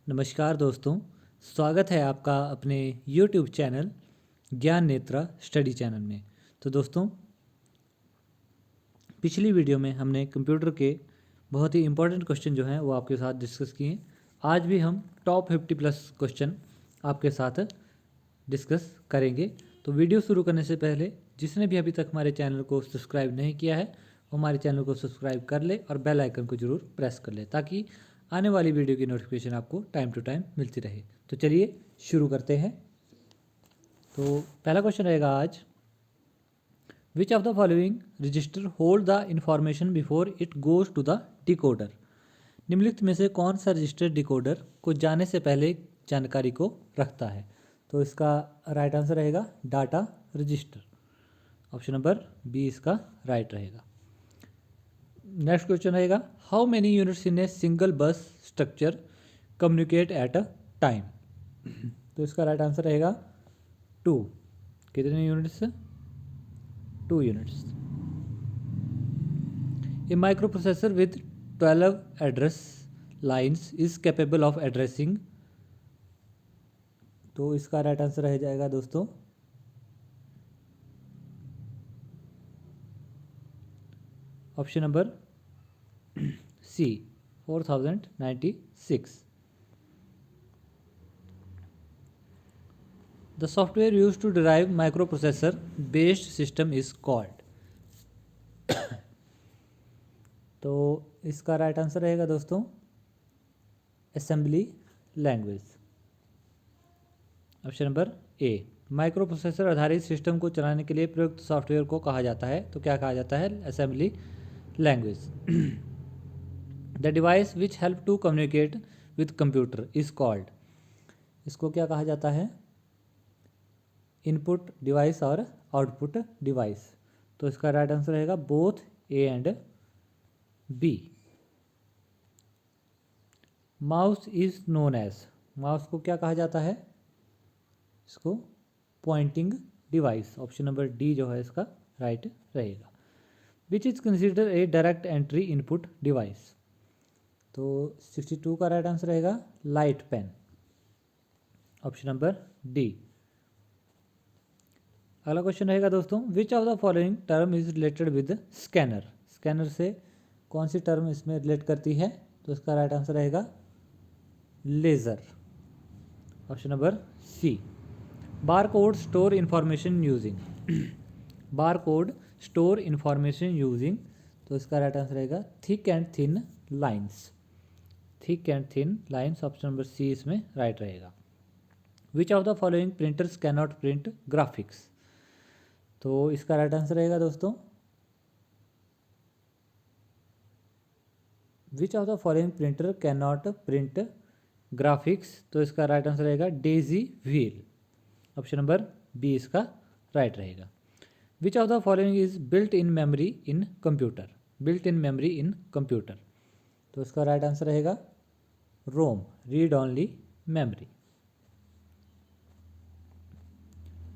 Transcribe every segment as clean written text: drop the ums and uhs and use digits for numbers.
नमस्कार दोस्तों, स्वागत है आपका अपने YouTube चैनल ज्ञान नेत्रा स्टडी चैनल में। तो दोस्तों, पिछली वीडियो में हमने कंप्यूटर के बहुत ही इंपॉर्टेंट क्वेश्चन जो हैं वो आपके साथ डिस्कस किए। आज भी हम टॉप 50+ क्वेश्चन आपके साथ डिस्कस करेंगे। तो वीडियो शुरू करने से पहले जिसने भी अभी तक हमारे चैनल को सब्सक्राइब नहीं किया है वो हमारे चैनल को सब्सक्राइब कर ले और बेल आइकन को जरूर प्रेस कर ले ताकि आने वाली वीडियो की नोटिफिकेशन आपको टाइम टू टाइम मिलती रहे। तो चलिए शुरू करते हैं। तो पहला क्वेश्चन रहेगा आज, which of the following register hold the information before it goes to the decoder. निम्नलिखित में से कौन सा रजिस्टर डिकोडर को जाने से पहले जानकारी को रखता है। तो इसका राइट आंसर रहेगा data register. Option number B इसका राइट रहेगा। नेक्स्ट क्वेश्चन रहेगा, how many units in a single bus structure communicate at a time. तो इसका राइट आंसर रहेगा 2। कितने units? 2 units. A microprocessor with 12 address lines is capable of addressing. तो इसका right आंसर रह जाएगा दोस्तों option number C 4096। The software used to derive microprocessor based system is called। तो इसका राइट आंसर रहेगा दोस्तों असेंबली लैंग्वेज। ऑप्शन नंबर ए। माइक्रो प्रोसेसर आधारित सिस्टम को चलाने के लिए प्रयुक्त सॉफ्टवेयर को कहा जाता है, तो क्या कहा जाता है? Assembly language. The device which help to communicate with computer is called. इसको क्या कहा जाता है? इनपुट डिवाइस और आउटपुट डिवाइस। तो इसका राइट आंसर रहेगा both A and B. Mouse is known as. Mouse को क्या कहा जाता है? इसको pointing device. Option number D जो है इसका राइट रहेगा। Which is consider a direct entry input device. तो 62 का राइट आंसर रहेगा light pen. Option number D. अगला क्वेश्चन रहेगा दोस्तों, which of the following term is related with scanner. Scanner से कौन सी टर्म इसमें रिलेट करती है? तो इसका राइट आंसर रहेगा laser. Option number C. Bar code store information using. Bar code store information using. तो इसका राइट आंसर रहेगा thick and thin lines. Thick and thin lines. Option number C इसमें राइट रहेगा। Which of the following printers can not print graphics. तो इसका right answer रहेगा दोस्तों which of the following printer can not print graphics. तो इसका right answer रहेगा Daisy wheel. Option number B इसका राइट रहेगा। Which of the following is built in memory in computer. Built in memory in computer. तो इसका right answer रहेगा ROM, read only memory.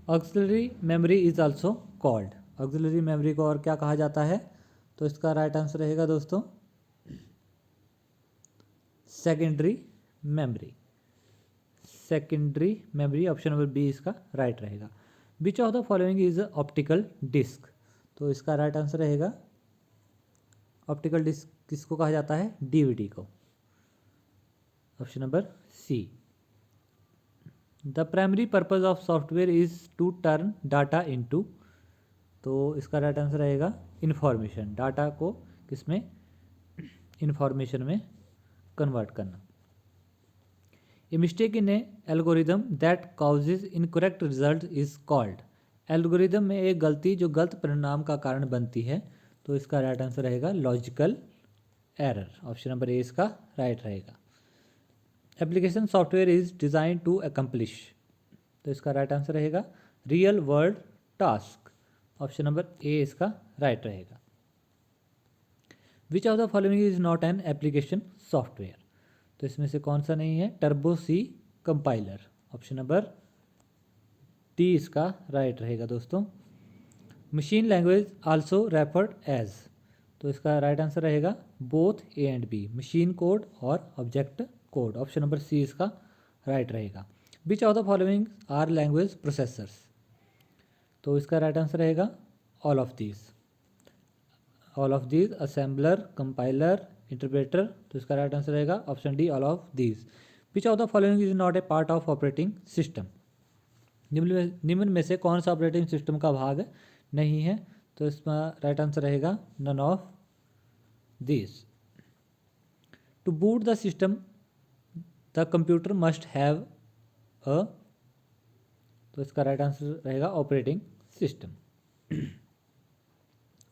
Auxiliary memory is also called. Auxiliary memory को और क्या कहा जाता है? तो इसका राइट आंसर रहेगा दोस्तों secondary memory. Secondary memory. Option number B इसका राइट रहेगा। Which of the following is optical disk. तो इसका राइट आंसर रहेगा ऑप्टिकल डिस्क किसको कहा जाता है? डीवीडी को। Option number C. The primary purpose of software is to turn data into. तो इसका राइट आंसर रहेगा इंफॉर्मेशन। डाटा को किसमें? इंफॉर्मेशन में कन्वर्ट करना। A mistake in a algorithm that causes incorrect result is called. Algorithm में एक गलती जो गलत परिणाम का कारण बनती है, तो इसका राइट आंसर रहेगा logical error. Option number A इसका राइट रहेगा। Application software is design to accomplish. तो इसका राइट आंसर रहेगा real world task. Option number A इसका राइट रहेगा। Which of the following is not an application software. तो इसमें से कौन सा नहीं है? Turbo C compiler. Option number D इसका राइट रहेगा दोस्तों। Machine language also referred as. तो इसका राइट आंसर रहेगा both A and B, machine code और object code. Option number C इसका राइट रहेगा। Which of the following are language processors, तो इसका राइट आंसर रहेगा all of these. All of these, assembler, compiler, interpreter, तो इसका right answer रहेगा option D all of these. Which of the following is not a part of operating system, निम्न में से कौन सा ऑपरेटिंग सिस्टम का भाग नहीं है, तो इसका राइट आंसर रहेगा none of this. To boot the system the computer must have a, तो इसका राइट आंसर रहेगा operating system.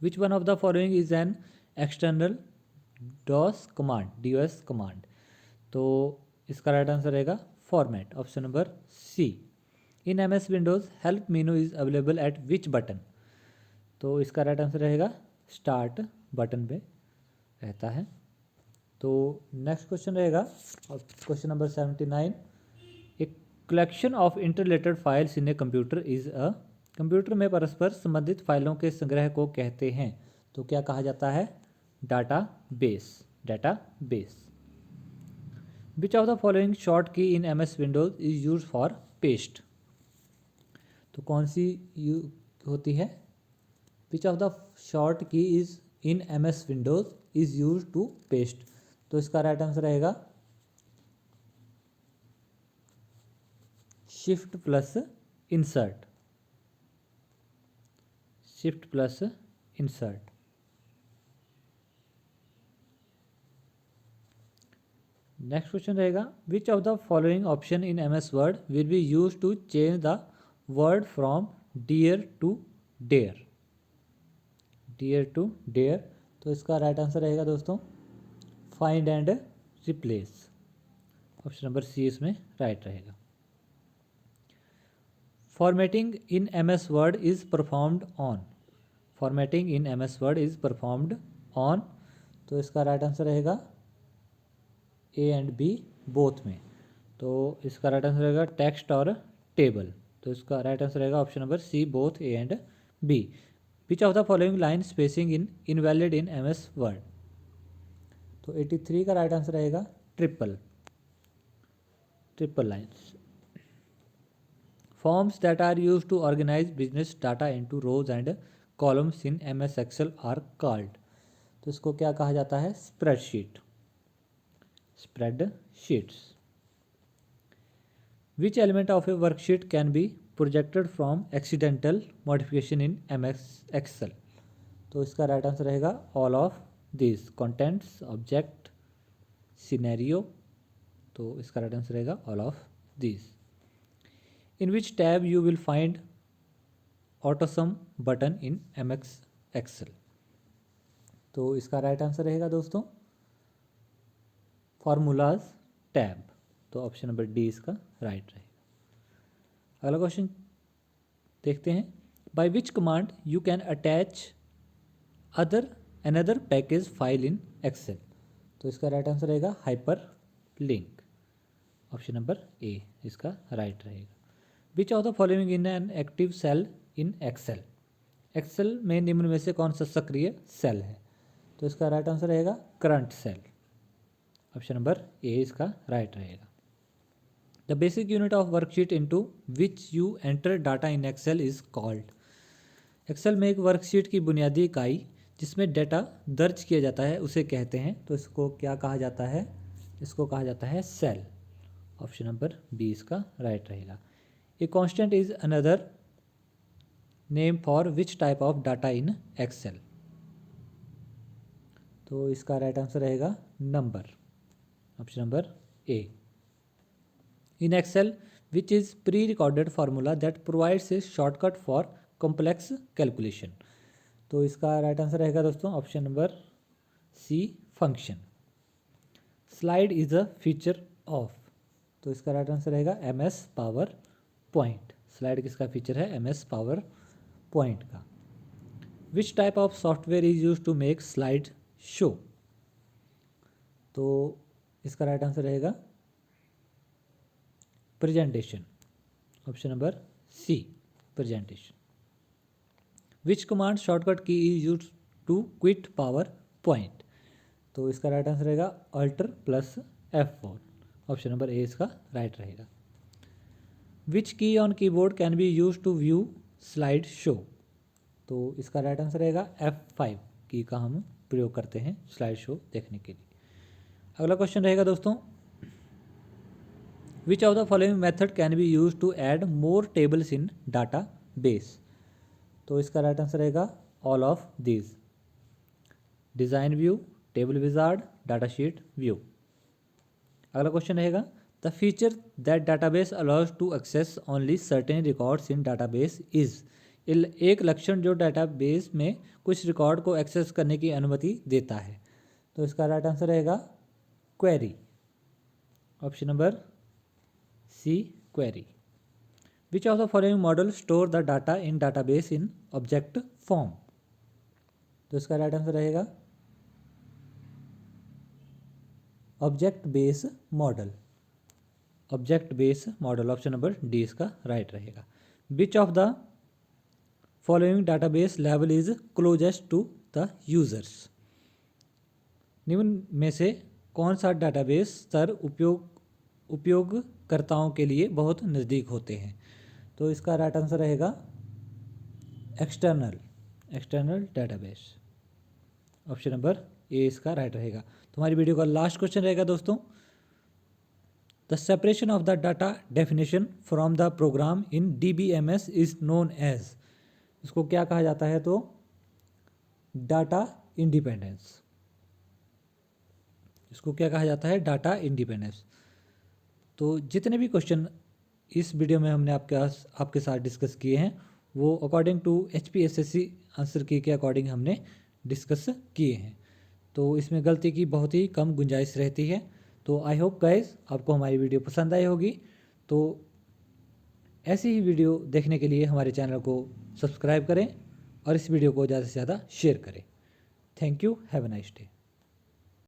Which one of the following is an external DOS command, DOS command, तो इसका राइट आंसर रहेगा format. Option number C. In MS windows help menu is available at which button, तो इसका right answer रहेगा start button पे रहता है। तो नेक्स्ट क्वेश्चन रहेगा question number 79। A collection of interrelated files in a computer is a, computer में परस्पर संबंधित फाइलों के संग्रह को कहते हैं, तो क्या कहा जाता है, database, database. Which of the following short key in MS Windows is use for paste, तो कौन सी होती है, which of the short key is in MS Windows is use to paste, तो इसका राइट आंसर रहेगा shift plus insert, shift plus insert. Next question रहेगा which of the following option in MS Word will be use to change the word from dear to dare, dear to dare, तो इसका right answer रहेगा दोस्तों find and replace. Option number C इसमें right रहेगा। Formatting in MS word is performed on, formatting in MS word is performed on, तो इसका right answer रहेगा A and B both में, तो इसका राइट आंसर रहेगा टेक्स्ट और टेबल, तो इसका राइट आंसर रहेगा option number C both A and B। Which of the following line spacing in invalid in MS word, तो 83 का राइट आंसर रहेगा triple, triple lines. Forms that are used to organize business data into rows and columns in MS Excel are called, तो इसको क्या कहा जाता है, spreadsheet, spreadsheets. Which element of a worksheet can be projected from accidental modification in MS Excel, तो इसका right answer रहेगा all of this, contents, object, scenario, तो इसका राइट आंसर रहेगा all of this. In which tab you will find AutoSum button in MS Excel, तो इसका right answer रहेगा दोस्तों फॉर्मूलाज टैब, तो ऑप्शन नंबर डी इसका राइट रहेगा। अगला क्वेश्चन देखते हैं। By which command you can attach another package file in Excel, तो इसका राइट आंसर रहेगा hyperlink. Option number A इसका राइट रहेगा। Which of the following in an active cell in Excel, Excel में निम्न में से कौन सा सक्रिय सेल है, तो इसका राइट आंसर रहेगा current cell. Option number A इसका राइट रहेगा। The basic unit of worksheet into which you enter data in excel is called, excel में एक वर्कशीट की बुनियादी इकाई जिसमें डाटा दर्ज किया जाता है उसे कहते हैं, तो इसको क्या कहा जाता है, इसको कहा जाता है सेल। ऑप्शन नंबर बी इसका राइट रहेगा। A constant is another name for which type of data in Excel, तो इसका राइट आंसर रहेगा number. Option number A. In excel which is pre recorded formula that provides a shortcut for complex calculation, तो इसका right answer रहेगा दोस्तों option number C function. Slide is a feature of, तो इसका right answer रहेगा MS PowerPoint. Slide किसका feature है, MS PowerPoint का। Which type of software is use to make slide show, तो इसका राइट आंसर रहेगा presentation. Option number C presentation. Which command shortcut key is use to quit PowerPoint, तो इसका right answer रहेगा alter plus F4। Option number A इसका right रहेगा। Which key on keyboard can be use to view slide show, तो इसका right answer रहेगा F5 की का हम प्रयोग करते हैं स्लाइड शो देखने के लिए। अगला क्वेश्चन रहेगा दोस्तों, which of the following method can be use to add more tables in database, तो इसका राइट आंसर रहेगा all of these, design view, table wizard, datasheet view. अगला क्वेश्चन रहेगा, the feature that database allows to access only certain records in database is, एक लक्षण जो database में कुछ रिकॉर्ड को एक्सेस करने की अनुमति देता है, तो इसका राइट आंसर रहेगा query, option number C query. Which of the following model store the data in database in object form, तो इसका राइट आंसर रहेगा object base model, object base model, option number D इसका right रहेगा। Which of the following database level is closest to the users, निम्न में से कौन सा डाटाबेस स्तर उपयोगकर्ताओं के लिए बहुत नज़दीक होते हैं, तो इसका राइट आंसर रहेगा external database, option number A इसका राइट रहेगा। तो हमारी वीडियो का लास्ट क्वेश्चन रहेगा दोस्तों, the separation of the data definition from the program in DBMS is known as, इसको क्या कहा जाता है, तो डाटा इंडिपेंडेंस, इसको क्या कहा जाता है, डाटा इंडिपेंडेंस। तो जितने भी क्वेश्चन इस वीडियो में हमने आपके साथ डिस्कस किए हैं वो अकॉर्डिंग टू HPSSC आंसर की के अकॉर्डिंग हमने डिस्कस किए हैं, तो इसमें गलती की बहुत ही कम गुंजाइश रहती है। तो आई होप गाइस आपको हमारी वीडियो पसंद आई होगी, तो ऐसी ही वीडियो देखने के लिए हमारे चैनल को सब्सक्राइब करें और इस वीडियो को ज़्यादा से ज़्यादा शेयर करें। Thank you, have a nice day.